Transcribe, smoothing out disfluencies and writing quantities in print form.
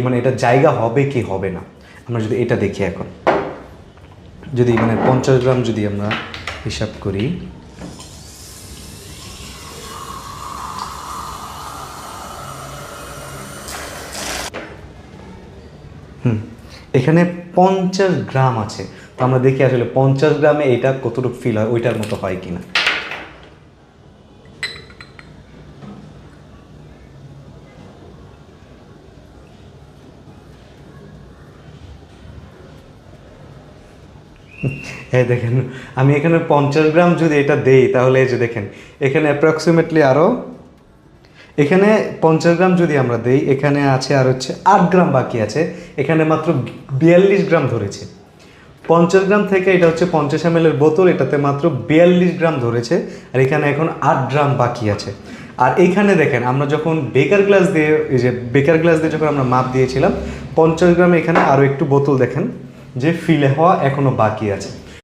মানে এটা জায়গা হবে কি হবে না। আমরা যদি এটা দেখি এখন, যদি মানে 50 গ্রাম যদি আমরা হিসাব করি, এখানে 50 গ্রাম আছে। তো আমরা দেখি আসলে 50 গ্রামে এটা কতটুকু ফিল হয়, ওইটার মতো হয় কিনা। এই দেখেন, আমি এখানে 50 গ্রাম যদি এটা দেই, তাহলে এই যে দেখেন এখানে অ্যাপ্রক্সিমেটলি আরও, এখানে 50 গ্রাম যদি আমরা দেই, এখানে আছে আর হচ্ছে 8 গ্রাম বাকি আছে। এখানে মাত্র 42 গ্রাম ধরেছে। 50 গ্রাম থেকে এটা হচ্ছে 50 ml এর বোতল, এটাতে মাত্র 42 গ্রাম ধরেছে, আর এখানে এখন 8 গ্রাম বাকি আছে। আর এইখানে দেখেন আমরা যখন বেকার গ্লাস দিয়ে, এই যে বেকার গ্লাস দিয়ে যখন আমরা মাপ দিয়েছিলাম 50 গ্রাম, এখানে আরও একটু বোতল দেখেন যে ফিল হওয়া এখনও বাকি আছে।